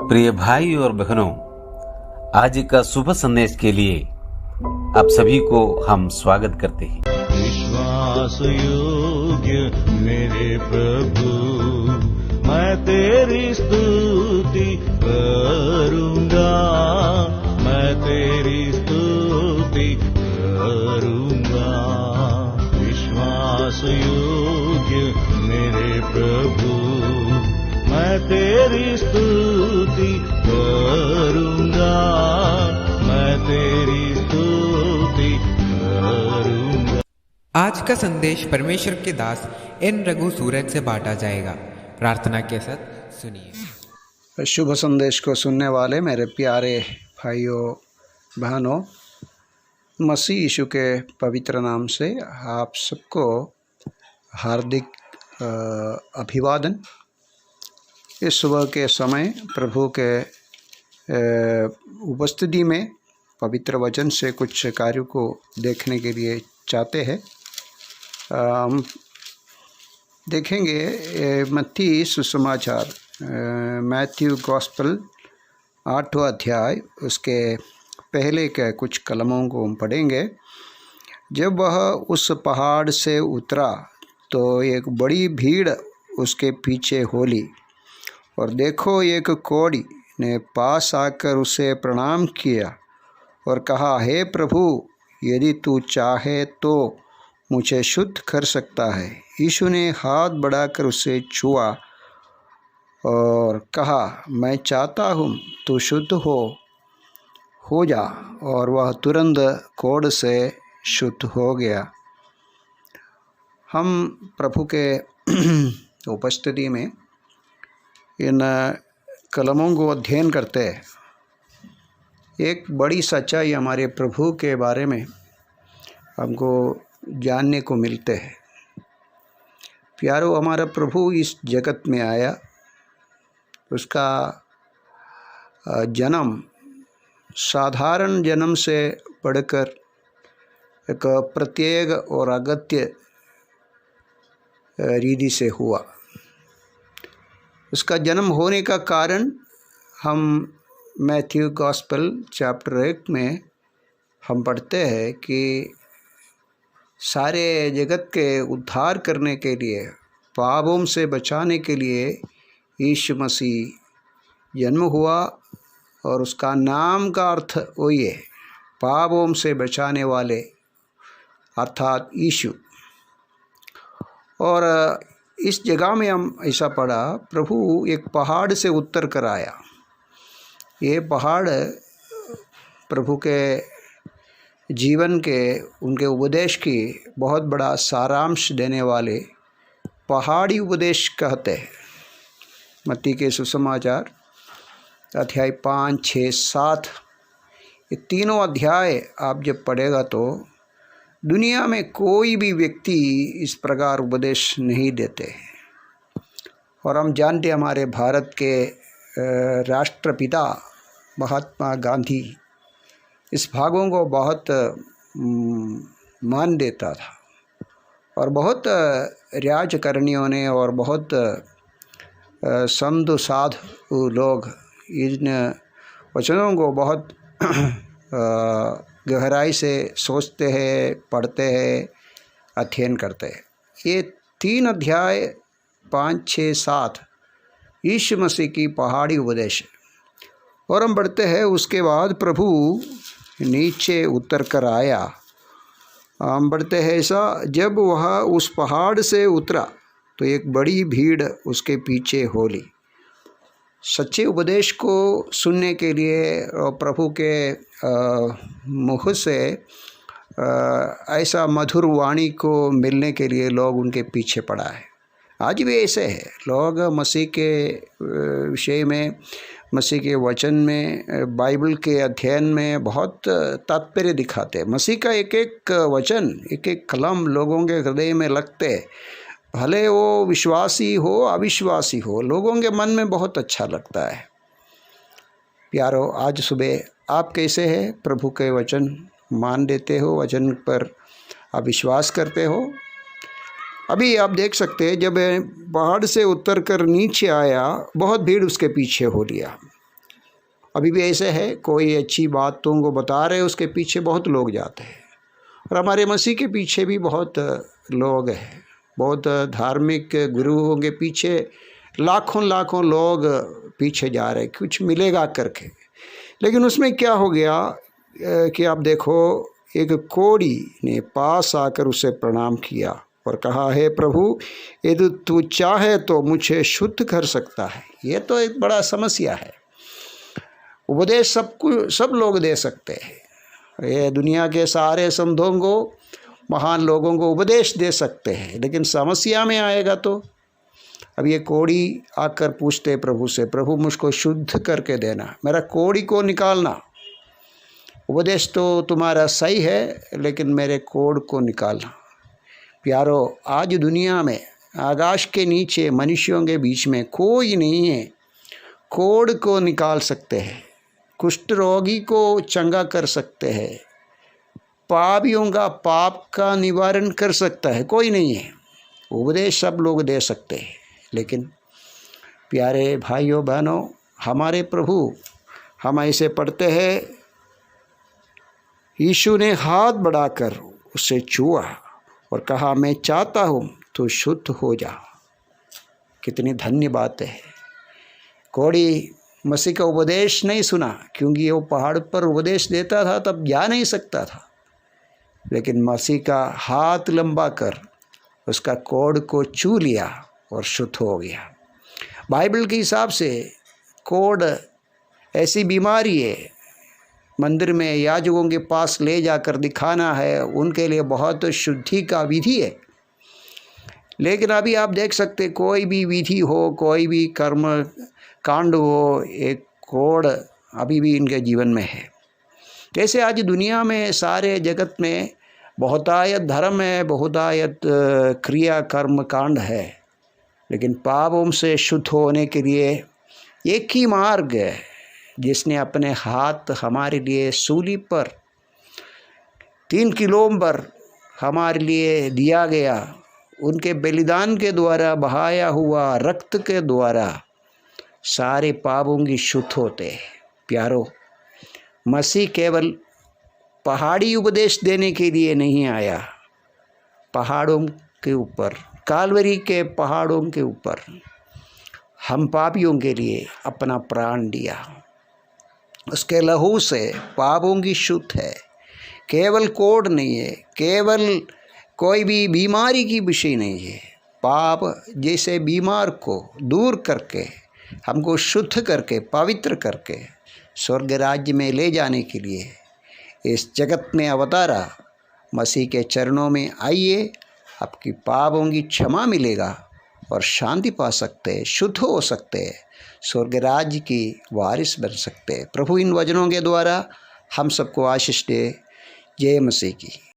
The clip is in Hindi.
प्रिय भाई और बहनों, आज का शुभ संदेश के लिए आप सभी को हम स्वागत करते हैं। विश्वास योग्य मेरे प्रभु, मैं तेरी स्तुति करूंगा, मैं तेरी स्तुति करूंगा। विश्वास योग्य मेरे प्रभु, मैं तेरी स्तुति करूंगा, मैं तेरी स्तुति करूंगा। आज का संदेश परमेश्वर के दास एन रघु सूरज से बांटा जाएगा। प्रार्थना के साथ सुनिए। शुभ संदेश को सुनने वाले मेरे प्यारे भाइयों बहनों, मसीह यीशु के पवित्र नाम से आप सबको हार्दिक अभिवादन। इस सुबह के समय प्रभु के उपस्थिति में पवित्र वचन से कुछ कार्यों को देखने के लिए चाहते हैं। हम देखेंगे मत्ती सुसमाचार, मैथ्यू गॉस्पल 8वां अध्याय, उसके पहले के कुछ कलमों को हम पढ़ेंगे। जब वह उस पहाड़ से उतरा तो एक बड़ी भीड़ उसके पीछे हो ली, और देखो एक कोढ़ी ने पास आकर उसे प्रणाम किया और कहा, हे प्रभु, यदि तू चाहे तो मुझे शुद्ध कर सकता है। यीशु ने हाथ बढ़ाकर उसे छुआ और कहा, मैं चाहता हूँ, तू शुद्ध हो जा। और वह तुरंत कोढ़ से शुद्ध हो गया। हम प्रभु के उपस्थिति में इन कलमों को अध्ययन करते हैं। एक बड़ी सच्चाई हमारे प्रभु के बारे में हमको जानने को मिलते हैं। प्यारो, हमारा प्रभु इस जगत में आया, उसका जन्म साधारण जन्म से बढ़कर एक प्रत्येक और अगत्य रीति से हुआ। उसका जन्म होने का कारण हम मैथ्यू गॉस्पल चैप्टर 1 में हम पढ़ते हैं कि सारे जगत के उद्धार करने के लिए, पापों से बचाने के लिए यीशु मसीह जन्म हुआ, और उसका नाम का अर्थ वही है, पापों से बचाने वाले, अर्थात यीशु। और इस जगह में हम ऐसा पढ़ा, प्रभु एक पहाड़ से उतर कर आया। ये पहाड़ प्रभु के जीवन के, उनके उपदेश की बहुत बड़ा सारांश देने वाले पहाड़ी उपदेश कहते हैं। मत्ती के सुसमाचार अध्याय 5, 6, 7, ये तीनों अध्याय आप जब पढ़ेगा तो दुनिया में कोई भी व्यक्ति इस प्रकार उपदेश नहीं देते। और हम जानते हमारे भारत के राष्ट्रपिता महात्मा गांधी इस भागों को बहुत मान देता था, और बहुत राजकरणियों ने और बहुत संत साधु लोग इन वचनों को बहुत गहराई से सोचते हैं, पढ़ते हैं, अध्ययन करते हैं। ये 3 अध्याय 5, 6, 7 यीशु मसीह की पहाड़ी उपदेश है। और हम बढ़ते हैं, उसके बाद प्रभु नीचे उतर कर आया। हम बढ़ते हैं ऐसा, जब वह उस पहाड़ से उतरा तो एक बड़ी भीड़ उसके पीछे हो ली। सच्चे उपदेश को सुनने के लिए और प्रभु के मुख से ऐसा मधुर वाणी को मिलने के लिए लोग उनके पीछे पड़ा है। आज भी ऐसे है, लोग मसीह के विषय में, मसीह के वचन में, बाइबल के अध्ययन में बहुत तात्पर्य दिखाते हैं। मसीह का एक एक वचन, एक एक कलम लोगों के हृदय में लगते, भले वो विश्वासी हो अविश्वासी हो, लोगों के मन में बहुत अच्छा लगता है। प्यारो, आज सुबह आप कैसे हैं? प्रभु के वचन मान लेते हो? वचन पर आप विश्वास करते हो? अभी आप देख सकते हैं, जब पहाड़ से उतर कर नीचे आया, बहुत भीड़ उसके पीछे हो लिया। अभी भी ऐसे है, कोई अच्छी बातों को बता रहे उसके पीछे बहुत लोग जाते हैं। और हमारे मसीह के पीछे भी बहुत लोग हैं, बहुत धार्मिक गुरुओं के पीछे लाखों लाखों लोग पीछे जा रहे, कुछ मिलेगा करके। लेकिन उसमें क्या हो गया कि आप देखो, एक कोढ़ी ने पास आकर उसे प्रणाम किया और कहा, हे प्रभु, यदि तू चाहे तो मुझे शुद्ध कर सकता है। ये तो एक बड़ा समस्या है। उपदेश सब लोग दे सकते हैं, ये दुनिया के सारे संतों को, महान लोगों को उपदेश दे सकते हैं, लेकिन समस्या में आएगा तो। अब ये कोढ़ी आकर पूछते प्रभु से, प्रभु मुझको शुद्ध करके देना, मेरा कोढ़ी को निकालना। उपदेश तो तुम्हारा सही है, लेकिन मेरे कोढ़ को निकालना। प्यारो, आज दुनिया में आकाश के नीचे मनुष्यों के बीच में कोई नहीं है कोढ़ को निकाल सकते हैं, कुष्ठ रोगी को चंगा कर सकते हैं, पापियों का पाप का निवारण कर सकता है, कोई नहीं है। उपदेश सब लोग दे सकते हैं, लेकिन प्यारे भाइयों बहनों, हमारे प्रभु, हम ऐसे पढ़ते हैं, यीशु ने हाथ बढ़ाकर उसे छुआ और कहा, मैं चाहता हूँ तो शुद्ध हो जा। कितनी धन्य बात है। कोढ़ी मसीह का उपदेश नहीं सुना, क्योंकि वो पहाड़ पर उपदेश देता था, तब जा नहीं सकता था। लेकिन मसीह का हाथ लंबा कर उसका कोढ़ को छू लिया और शुद्ध हो गया। बाइबल के हिसाब से कोढ़ ऐसी बीमारी है, मंदिर में याजकों के पास ले जाकर दिखाना है, उनके लिए बहुत शुद्धि का विधि है। लेकिन अभी आप देख सकते, कोई भी विधि हो, कोई भी कर्म कांड हो, एक कोढ़ अभी भी इनके जीवन में है। जैसे आज दुनिया में सारे जगत में बहुतायत धर्म है, बहुतायत क्रिया कर्म कांड है, लेकिन पापों से शुद्ध होने के लिए एक ही मार्ग है, जिसने अपने हाथ हमारे लिए सूली पर 3 किलो पर हमारे लिए दिया गया, उनके बलिदान के द्वारा बहाया हुआ रक्त के द्वारा सारे पापों की शुद्ध होते हैं। प्यारो, मसीह केवल पहाड़ी उपदेश देने के लिए नहीं आया, पहाड़ों के ऊपर, कालवरी के पहाड़ों के ऊपर हम पापियों के लिए अपना प्राण दिया। उसके लहू से पापों की शुद्ध है, केवल कोढ़ नहीं है, केवल कोई भी बीमारी की विषय नहीं है। पाप जैसे बीमार को दूर करके, हमको शुद्ध करके, पवित्र करके स्वर्ग राज्य में ले जाने के लिए इस जगत में अवतारा। मसीह के चरणों में आइए, आपकी पापों की क्षमा मिलेगा और शांति पा सकते हैं, शुद्ध हो सकते हैं, स्वर्ग राज्य की वारिस बन सकते हैं। प्रभु इन वचनों के द्वारा हम सबको आशीष दे। जय मसीह की।